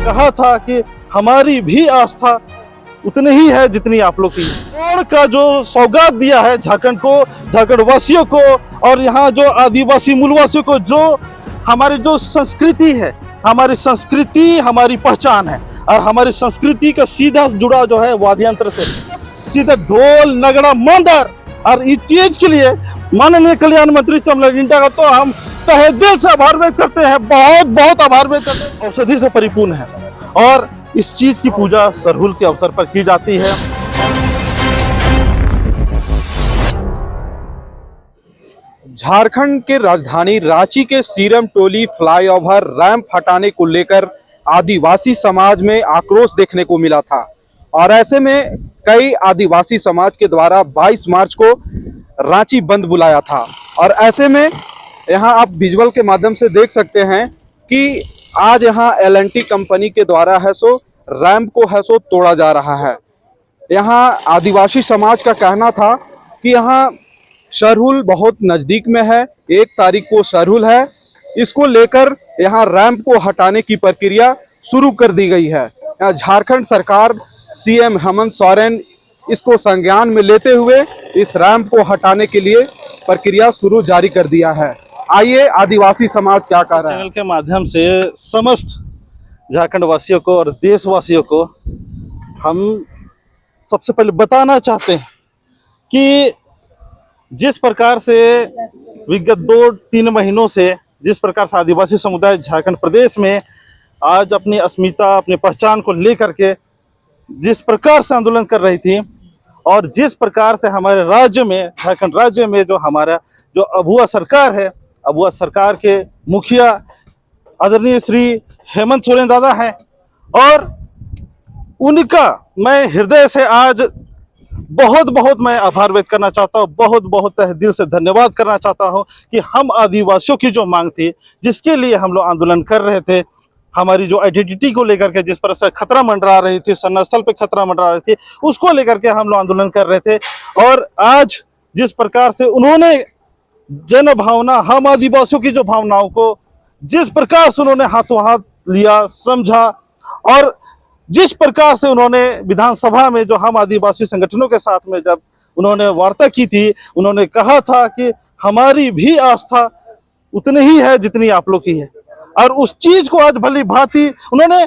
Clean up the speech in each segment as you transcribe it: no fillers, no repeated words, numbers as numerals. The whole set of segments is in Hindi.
कहा था कि हमारी भी आस्था उतनी ही है जितनी आप लोग की। करोड़ का जो सौगात दिया है झारखंड को, झारखंड वासियों को और यहाँ जो आदिवासी मूलवासियों को, जो हमारी जो संस्कृति है, हमारी संस्कृति हमारी पहचान है। और हमारी संस्कृति का सीधा जुड़ा जो है वाद्यंत्र से, सीधा ढोल नगड़ा मंदर। और इस चीज के लिए माननीय कल्याण मंत्री चमला लिंडा का तो हम तहे दिल से आभार व्यक्त करते हैं, बहुत बहुत आभार व्यक्त करते हैं। औषधि से परिपूर्ण है और इस चीज की पूजा सरहुल के अवसर पर की जाती है। झारखंड के राजधानी रांची के सीरम टोली फ्लाईओवर रैंप हटाने को लेकर आदिवासी समाज में आक्रोश देखने को मिला था और ऐसे में कई आदिवासी समाज के द्वारा 22 मार्च को रांची बंद बुलाया था। और ऐसे में यहाँ आप विजुअल के माध्यम से देख सकते हैं कि आज यहाँ L&T कंपनी के द्वारा है सो रैंप को है सो तोड़ा जा रहा है। यहाँ आदिवासी समाज का कहना था कि यहाँ सरहुल बहुत नज़दीक में है, 1 तारीख को सरहुल है, इसको लेकर यहाँ रैंप को हटाने की प्रक्रिया शुरू कर दी गई है। झारखंड सरकार CM हेमंत सोरेन इसको संज्ञान में लेते हुए इस रैंप को हटाने के लिए प्रक्रिया शुरू जारी कर दिया है। आइए आदिवासी समाज क्या कह रहा है। चैनल के माध्यम से समस्त झारखंड वासियों को और देशवासियों को हम सबसे पहले बताना चाहते हैं कि जिस प्रकार से विगत 2-3 महीनों से जिस प्रकार से आदिवासी समुदाय झारखंड प्रदेश में आज अपनी अस्मिता, अपनी पहचान को लेकर के जिस प्रकार से आंदोलन कर रही थी और जिस प्रकार से हमारे राज्य में, झारखंड राज्य में जो हमारा जो अभुआ सरकार है, अभुआ सरकार के मुखिया आदरणीय श्री हेमंत सोरेन दादा हैं और उनका मैं हृदय से आज बहुत बहुत मैं आभार व्यक्त करना चाहता हूँ, बहुत बहुत तहे दिल से धन्यवाद करना चाहता हूँ कि हम आदिवासियों की जो मांग थी, जिसके लिए हम लोग आंदोलन कर रहे थे, हमारी जो आइडेंटिटी को लेकर के जिस पर से खतरा मंडरा रही थी, शरणस्थल पे खतरा मंडरा रही थी, उसको लेकर के हम लोग आंदोलन कर रहे थे। और आज जिस प्रकार से उन्होंने जन भावना, हम आदिवासियों की जो भावनाओं को जिस प्रकार से उन्होंने हाथों हाथ लिया, समझा और जिस प्रकार से उन्होंने विधानसभा में जो हम आदिवासी संगठनों के साथ में जब उन्होंने वार्ता की थी, उन्होंने कहा था कि हमारी भी आस्था उतनी ही है जितनी आप लोग की है। और उस चीज को आज भली भांति उन्होंने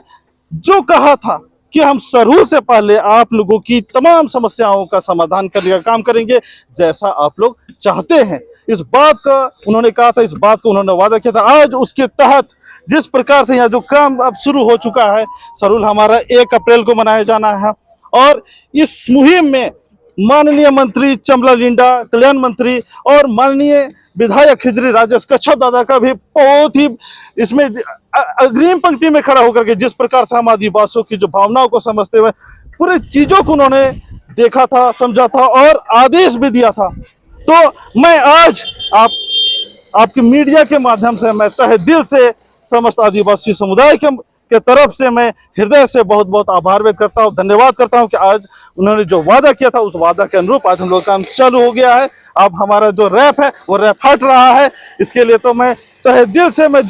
जो कहा था कि हम सरहुल से पहले आप लोगों की तमाम समस्याओं का समाधान करने का काम करेंगे जैसा आप लोग चाहते हैं, इस बात का उन्होंने कहा था, इस बात को उन्होंने वादा किया था। आज उसके तहत जिस प्रकार से यहाँ जो काम अब शुरू हो चुका है, सरहुल हमारा 1 अप्रैल को मनाया जाना है और इस मुहिम में माननीय मंत्री चमला लिंडा, कल्याण मंत्री और माननीय विधायक खिजरी राजेश कच्छप दादा का भी बहुत ही इसमें अग्रिम पंक्ति में खड़ा होकर के जिस प्रकार से हम आदिवासियों की जो भावनाओं को समझते हुए पूरे चीजों को उन्होंने देखा था, समझा था और आदेश भी दिया था। तो मैं आज आपके मीडिया के माध्यम से मैं तहे दिल से समस्त आदिवासी समुदाय के तरफ से मैं हृदय से बहुत बहुत आभार व्यक्त करता हूँ, धन्यवाद करता हूँ कि आज उन्होंने जो वादा किया था उस वादा के अनुरूप आज हम लोग काम चालू हो गया है। अब हमारा जो रैप है वो रैप हट रहा है। इसके लिए तो मैं तहे दिल से मैं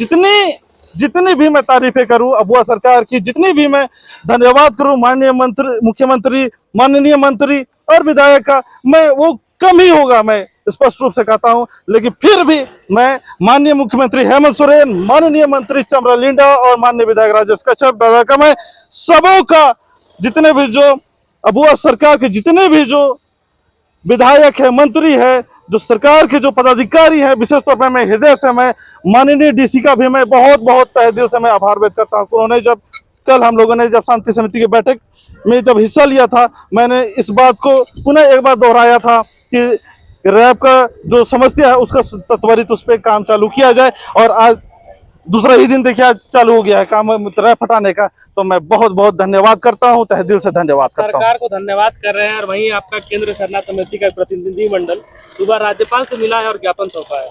जितनी भी मैं तारीफें करूं अबुआ सरकार की, जितनी भी मैं धन्यवाद करूं माननीय मंत्री, मुख्यमंत्री, माननीय मंत्री और विधायक का, मैं वो कम ही होगा, मैं स्पष्ट रूप से कहता हूं। लेकिन फिर भी मैं माननीय मुख्यमंत्री हेमंत सोरेन, माननीय मंत्री चमला लिंडा और माननीय विधायक राजेश कच्छप दादा का, मैं सबों का, जितने भी जो अबुआ सरकार के जितने भी जो विधायक है, मंत्री है, जो सरकार के जो पदाधिकारी हैं, विशेष तौर पर मैं हृदय से मैं माननीय DC का भी मैं बहुत बहुत तहे दिल से मैं आभार व्यक्त करता हूँ। उन्होंने जब कल हम लोगों ने जब शांति समिति की बैठक में जब हिस्सा लिया था, मैंने इस बात को पुनः एक बार दोहराया था कि रैप का जो समस्या है उसका त्वरित उस पर काम चालू किया जाए। और आज दूसरा ही दिन देखिए आज चालू हो गया है काम रैप हटाने का। तो मैं बहुत बहुत धन्यवाद करता हूँ, तहे दिल से धन्यवाद करता हूँ। सरकार को धन्यवाद कर रहे हैं और वहीं आपका केंद्र सरना समिति का प्रतिनिधि मंडल सुबह राज्यपाल से मिला है और ज्ञापन सौंपा है।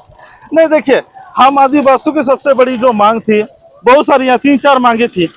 नहीं, देखिए, हम आदिवासियों की सबसे बड़ी जो मांग थी, बहुत सारी यहाँ 3-4 मांगे थी।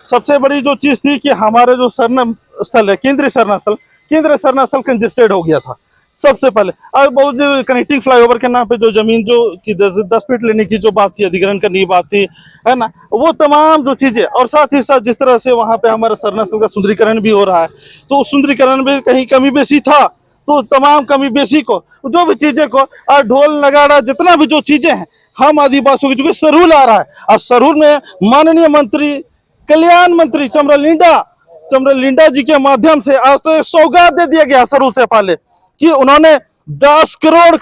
सबसे बड़ी जो चीज थी कि हमारे जो शरण स्थल है, केंद्रीय शरण स्थल कंजेस्टेड हो गया था। सबसे पहले। और बहुत जो कनेक्टिंग फ्लाईओवर के नाम पे जो जमीन जो कि 10 फीट लेने की जो बात थी, अधिग्रहण करने की बात थी, है ना, वो तमाम जो चीजें, और साथ ही साथ जिस तरह से वहां पे हमारा सरनास्थल का सुंदरीकरण भी हो रहा है, तो उस सुंदरीकरण में कहीं कमी बेसी था, तो तमाम कमी बेसी को, जो भी चीजें को, और ढोल नगाड़ा जितना भी जो चीजें हैं, हम आदिवासियों की, जो सरहुल आ रहा है, और सरहुल में माननीय मंत्री, कल्याण मंत्री चमरल लिंडा जी के माध्यम से आज तो एक सौगात दे दिया गया सरहुल से पहले, कि उन्होंने 10 करोड़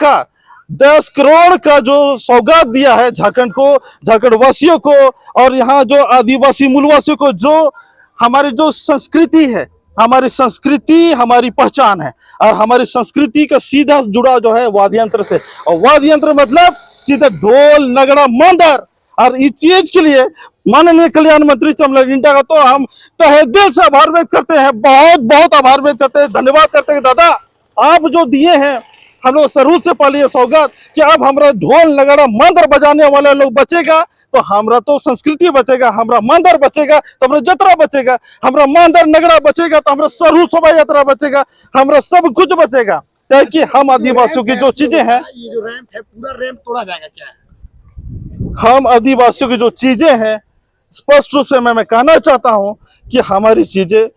का जो सौगात दिया है झारखंड को, झारखंड वासियों को, और यहाँ जो आदिवासी मूलवासियों को, जो हमारी जो संस्कृति है, हमारी संस्कृति हमारी पहचान है, और हमारी संस्कृति का सीधा जुड़ा जो है वाद्य यंत्र से, और वाद्य यंत्र मतलब सीधा ढोल नगड़ा मंदर। और इस चीज के लिए माननीय कल्याण मंत्री चमरल लिंडा का तो हम तहे दिल से आभार व्यक्त करते हैं, बहुत बहुत आभार व्यक्त करते हैं, धन्यवाद करते हैं। दादा, आप जो दिए हैं हम लोग सरहुल से पहले ये सौगात कि अब हमारा ढोल नगाड़ा मंदर बजाने वाला लोग बचेगा, तो हमारा तो संस्कृति बचेगा, हमारा मंदर बचेगा तो हमारा जतरा बचेगा, हमारा मंदर नगड़ा बचेगा तो हमारा सरहुल शोभा यात्रा बचेगा, हमारा सब कुछ बचेगा। क्योंकि हम आदिवासियों की जो चीजें हैं, ये जो रैंप है पूरा रैंप तोड़ा जाएगा क्या है? हम आदिवासियों की जो चीजें हैं, स्पष्ट रूप से मैं कहना चाहता हूं कि हमारी चीजें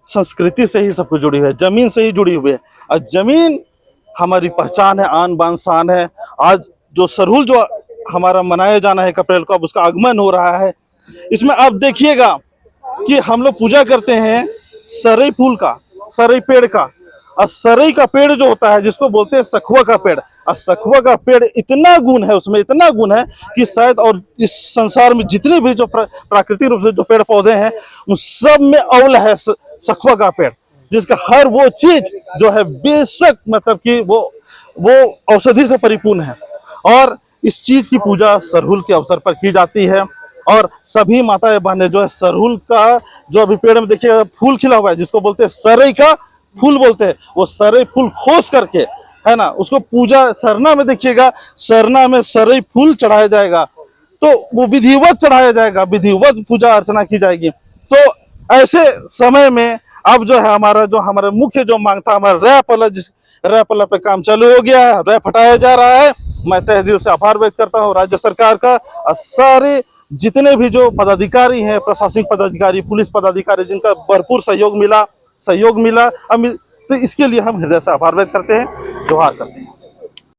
संस्कृति से ही सब कुछ जुड़ी हुई है, जमीन से ही जुड़ी हुई है, और जमीन हमारी पहचान है, आन बान शान है। आज जो सरहुल जो हमारा मनाया जाना है 1 अप्रैल को, अब उसका आगमन हो रहा है, इसमें आप देखिएगा कि हम लोग पूजा करते हैं सरई फूल का, सरई पेड़ का, और सरई का पेड़ जो होता है जिसको बोलते हैं सखुआ का पेड़, और सखुआ का पेड़ इतना गुण है, उसमें इतना गुण है कि शायद और इस संसार में जितने भी जो प्राकृतिक रूप से जो पेड़ पौधे हैं उन सब में अव्वल है सखुआ का पेड़, जिसका हर वो चीज जो है बेशक मतलब कि वो औषधि से परिपूर्ण है। और इस चीज की पूजा सरहुल के अवसर पर की जाती है, और सभी माताएं बहनें जो है सरहुल का जो अभी पेड़ में देखिए फूल खिला हुआ है, जिसको बोलते हैं सरई का फूल बोलते हैं, वो सरई फूल खोस करके, है ना, उसको पूजा सरना में देखिएगा, सरना में सरई फूल चढ़ाया जाएगा, तो वो विधिवत चढ़ाया जाएगा, विधिवत पूजा अर्चना की जाएगी। तो ऐसे समय में अब जो है हमारा मुख्य जो मांग था, हमारा रैप वाला, जिस रैप वाला पे काम चालू हो गया है, रैप हटाया जा रहा है। मैं तहे दिल से आभार व्यक्त करता हूँ राज्य सरकार का, और सारे जितने भी जो पदाधिकारी हैं, प्रशासनिक पदाधिकारी, पुलिस पदाधिकारी, जिनका भरपूर सहयोग मिला, तो इसके लिए हम हृदय से आभार व्यक्त करते हैं, जोहार करते हैं।